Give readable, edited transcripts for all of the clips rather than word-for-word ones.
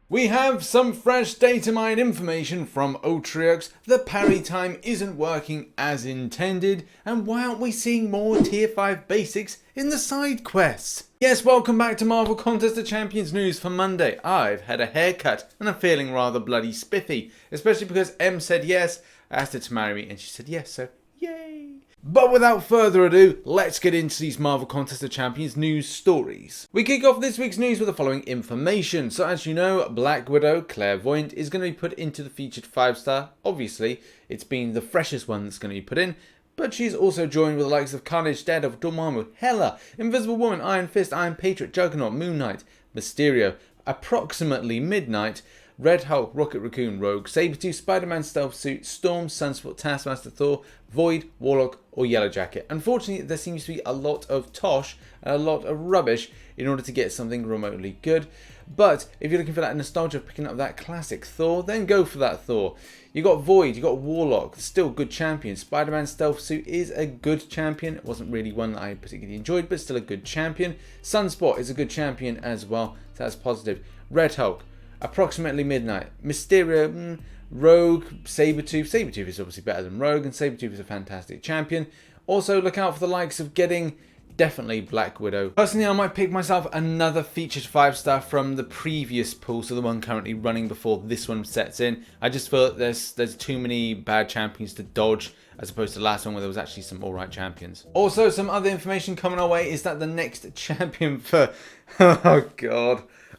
We have some fresh data mine information from Otriux. The parry time isn't working as intended, and why aren't we seeing more tier 5 basics in the side quests? Yes, welcome back to Marvel Contest of Champions news for Monday. I've had a haircut and I'm feeling rather bloody spiffy, especially because M said yes. I asked her to marry me and she said yes, so yay. But without further ado, let's get into these Marvel Contest of Champions news stories. We kick off this week's news with the following information. So as you know, Black Widow, Clairvoyant, is going to be put into the featured 5-star. Obviously, it's been the freshest one that's going to be put in. But she's also joined with the likes of Carnage, Daredevil, Dormammu, Hela, Invisible Woman, Iron Fist, Iron Patriot, Juggernaut, Moon Knight, Mysterio, approximately Midnight, Red Hulk, Rocket Raccoon, Rogue, Sabretooth, Spider-Man Stealth Suit, Storm, Sunspot, Taskmaster, Thor, Void, Warlock, or Yellow Jacket. Unfortunately, there seems to be a lot of tosh and a lot of rubbish in order to get something remotely good. But if you're looking for that nostalgia of picking up that classic Thor, then go for that Thor. You got Void, you got Warlock, still good champion. Spider-Man Stealth Suit is a good champion. It wasn't really one that I particularly enjoyed, but still a good champion. Sunspot is a good champion as well, so that's positive. Red Hulk, approximately Midnight, Mysterio, Rogue, Sabretooth. Sabretooth is obviously better than Rogue, and Sabretooth is a fantastic champion. Also, look out for the likes of getting definitely Black Widow. Personally, I might pick myself another featured 5-star from the previous pool, so the one currently running before this one sets in. I just feel that there's too many bad champions to dodge, as opposed to the last one where there was actually some alright champions. Also, some other information coming our way is that the next champion for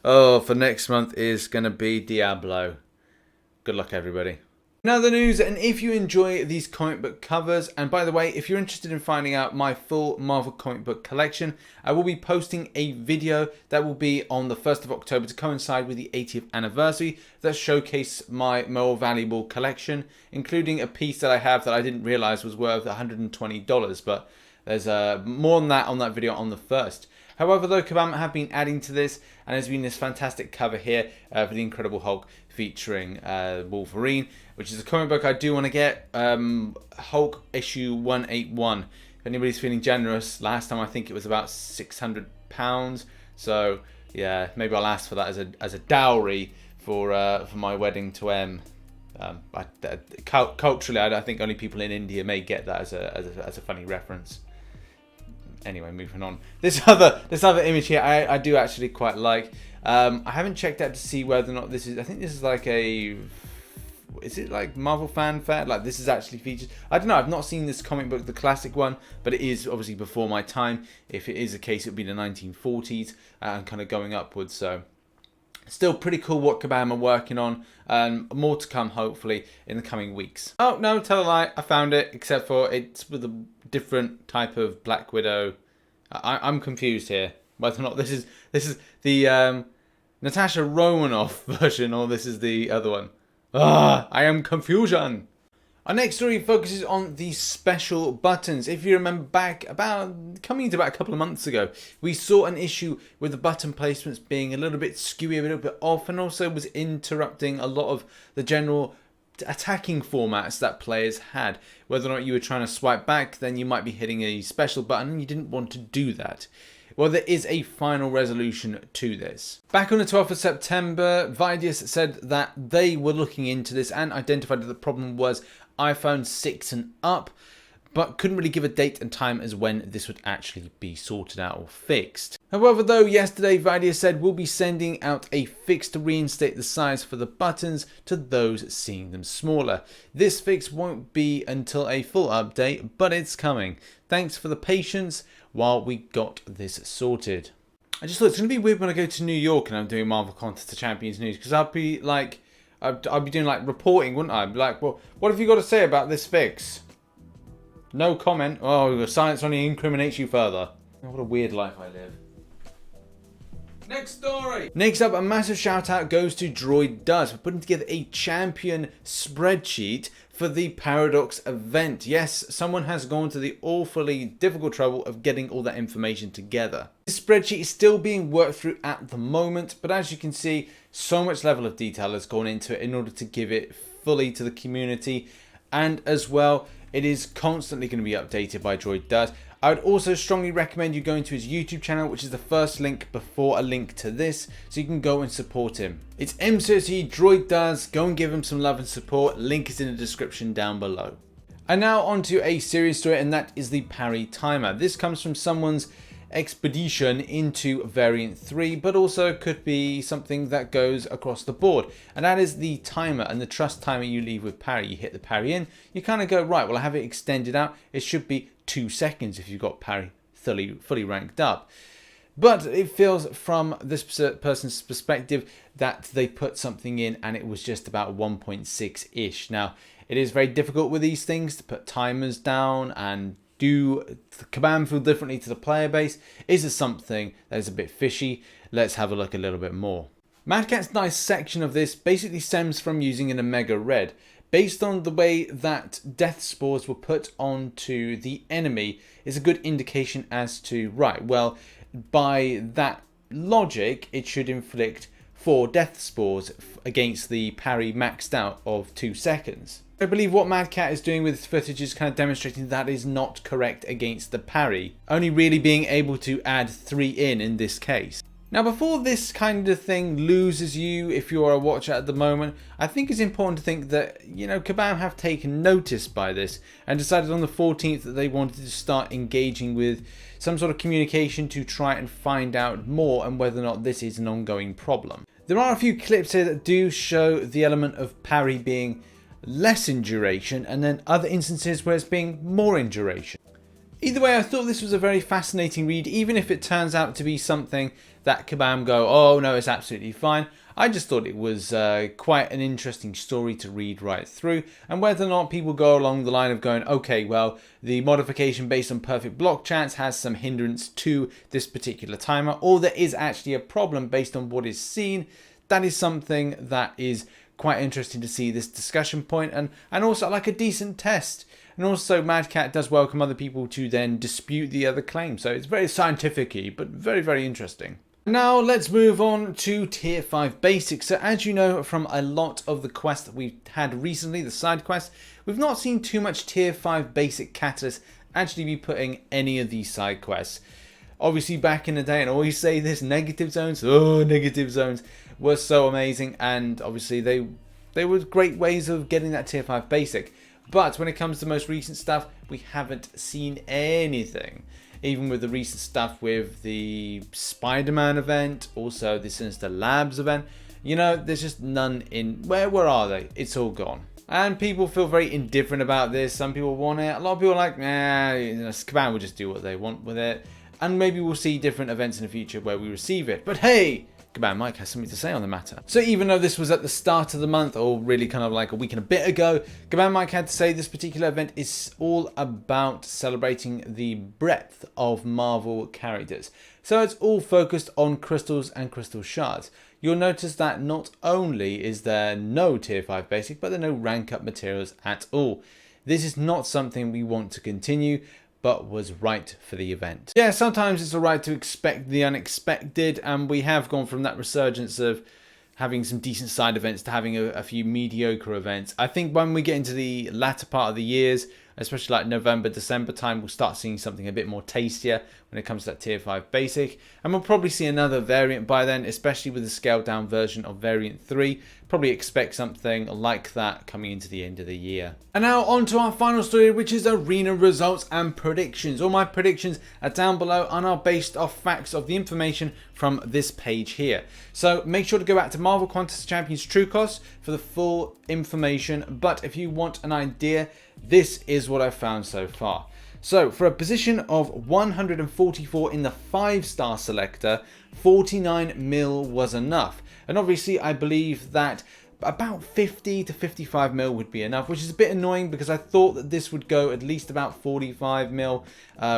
for next month is going to be Diablo. Good luck, everybody. Now the news, and if you enjoy these comic book covers, and by the way, if you're interested in finding out my full Marvel comic book collection, I will be posting a video that will be on the 1st of October to coincide with the 80th anniversary that showcase my more valuable collection, including a piece that I have that I didn't realize was worth $120, but there's more on that video on the 1st. However, though, Kabam have been adding to this, and there's been this fantastic cover here for the Incredible Hulk featuring Wolverine, which is a comic book I do want to get. Hulk issue 181. If anybody's feeling generous, last time I think it was about £600. So yeah, maybe I'll ask for that as a dowry for my wedding to M. Culturally, I think only people in India may get that as a funny reference. Anyway, moving on. This other image here, I do actually quite like. I haven't checked out to see whether or not this is. I think this is like is it like Marvel fanfare? Like this is actually featured. I don't know. I've not seen this comic book, the classic one, but it is obviously before my time. If it is the case, it would be the 1940s and kind of going upwards. So still pretty cool what Kabam are working on, and more to come hopefully in the coming weeks. Oh no, tell a lie, I found it, except for it's with a different type of Black Widow. I'm confused here whether or not this is the Natasha Romanoff version or this is the other one. I am confusion. Our next story focuses on the special buttons. If you remember back coming into about a couple of months ago, we saw an issue with the button placements being a little bit skewy, a little bit off, and also was interrupting a lot of the general attacking formats that players had. Whether or not you were trying to swipe back, then you might be hitting a special button and you didn't want to do that. Well, there is a final resolution to this. Back on the 12th of September, Vidius said that they were looking into this and identified that the problem was iPhone 6 and up, but couldn't really give a date and time as when this would actually be sorted out or fixed. However, though, yesterday Vidius said we'll be sending out a fix to reinstate the size for the buttons to those seeing them smaller. This fix won't be until a full update, but it's coming. Thanks for the patience while we got this sorted. I just thought it's going to be weird when I go to New York and I'm doing Marvel Contest of Champions news, because I'd be like, I'd be doing like reporting, wouldn't I? I'd be like, well, what have you got to say about this fix? No comment. Oh, the science only incriminates you further. Oh, what a weird life I live. Next story. Next up, a massive shout out goes to Droid for putting together a champion spreadsheet for the Paradox event. Yes, someone has gone to the awfully difficult trouble of getting all that information together. This spreadsheet is still being worked through at the moment, but as you can see, so much level of detail has gone into it in order to give it fully to the community, and as well, it is constantly going to be updated by Droid. I would also strongly recommend you going to his YouTube channel, which is the first link before a link to this, so you can go and support him. It's MCOC, Droid does. Go and give him some love and support. Link is in the description down below. And now on to a serious story, and that is the Parry Timer. This comes from someone's expedition into variant 3, but also could be something that goes across the board, and that is the timer and the trust timer you leave with Parry. You hit the Parry in, you kind of go, right, well, I have it extended out. It should be 2 seconds if you've got Parry fully ranked up. But it feels from this person's perspective that they put something in and it was just about 1.6-ish. Now, it is very difficult with these things to put timers down and do the command feel differently to the player base. Is there something that is a bit fishy? Let's have a look a little bit more. Mad Cat's dissection of this basically stems from using an Omega Red. Based on the way that death spores were put onto the enemy is a good indication as to, right, well, by that logic, it should inflict 4 death spores against the Parry maxed out of 2 seconds. I believe what Mad Cat is doing with this footage is kind of demonstrating that is not correct against the Parry, only really being able to add 3 in this case. Now, before this kind of thing loses you if you are a watcher at the moment, I think it's important to think that, you know, Kabam have taken notice by this and decided on the 14th that they wanted to start engaging with some sort of communication to try and find out more and whether or not this is an ongoing problem. There are a few clips here that do show the element of Parry being less in duration, and then other instances where it's being more in duration. Either way, I thought this was a very fascinating read, even if it turns out to be something that Kabam go, oh no, it's absolutely fine. I just thought it was quite an interesting story to read right through, and whether or not people go along the line of going, okay, well, the modification based on perfect block chance has some hindrance to this particular timer, or there is actually a problem based on what is seen. That is something that is quite interesting to see this discussion point, and also like a decent test. And also Mad Cat does welcome other people to then dispute the other claims, so it's very scientific-y, but very, very interesting. Now let's move on to tier 5 basics. So as you know from a lot of the quests that we've had recently, the side quests, we've not seen too much tier 5 basic catalysts actually be putting any of these side quests. Obviously back in the day, and I always say this, negative zones, negative zones were so amazing, and obviously they were great ways of getting that tier 5 basic. But when it comes to most recent stuff, we haven't seen anything. Even with the recent stuff with the Spider-Man event, also the Sinister Labs event, you know, there's just none in. Where are they? It's all gone. And people feel very indifferent about this. Some people want it. A lot of people are like, nah, Kabam will just do what they want with it. And maybe we'll see different events in the future where we receive it. But hey, Kabam Mike has something to say on the matter. So even though this was at the start of the month, or really kind of like a week and a bit ago, Kabam Mike had to say this particular event is all about celebrating the breadth of Marvel characters. So it's all focused on crystals and crystal shards. You'll notice that not only is there no tier 5 basic, but there are no rank up materials at all. This is not something we want to continue, but was right for the event. Yeah, sometimes it's alright to expect the unexpected, and we have gone from that resurgence of having some decent side events to having a few mediocre events. I think when we get into the latter part of the years, especially like November, December time, we'll start seeing something a bit more tastier when it comes to that tier 5 basic. And we'll probably see another variant by then, especially with the scaled down version of variant 3. Probably expect something like that coming into the end of the year. And now on to our final story, which is arena results and predictions. All my predictions are down below and are based off facts of the information from this page here. So make sure to go back to Marvel Contest Champions True Cost for the full information. But if you want an idea, this is what I've found so far. So for a position of 144 in the 5-star selector, 49 mil was enough. And obviously I believe that about 50 to 55 mil would be enough, which is a bit annoying because I thought that this would go at least about 45 mil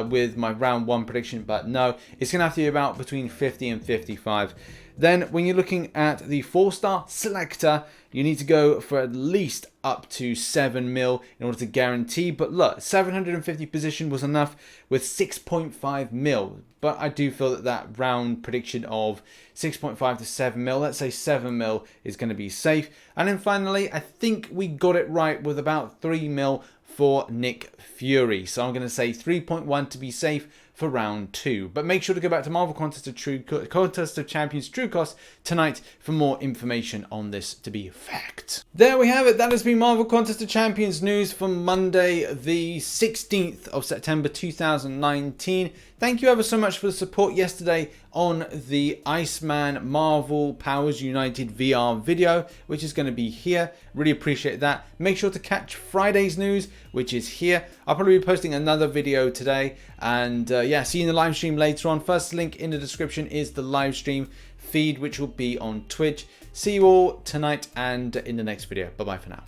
with my round 1 prediction, but no, it's going to have to be about between 50 and 55. Then when you're looking at the 4-star selector, you need to go for at least up to 7 mil in order to guarantee. But look, 750 position was enough with 6.5 mil. But I do feel that that round prediction of 6.5 to 7 mil, let's say 7 mil is going to be safe. And then finally, I think we got it right with about 3 mil for Nick Fury. So I'm going to say 3.1 to be safe for round 2. But make sure to go back to Marvel Contest of Champions True Cost tonight for more information on this to be fact. There we have it. That has been Marvel Contest of Champions news for Monday, the 16th of September 2019. Thank you ever so much for the support yesterday on the Iceman Marvel Powers United VR video, which is going to be here. Really appreciate that. Make sure to catch Friday's news, which is here. I'll probably be posting another video today. And yeah, see you in the live stream later on. First link in the description is the live stream feed, which will be on Twitch. See you all tonight and in the next video. Bye-bye for now.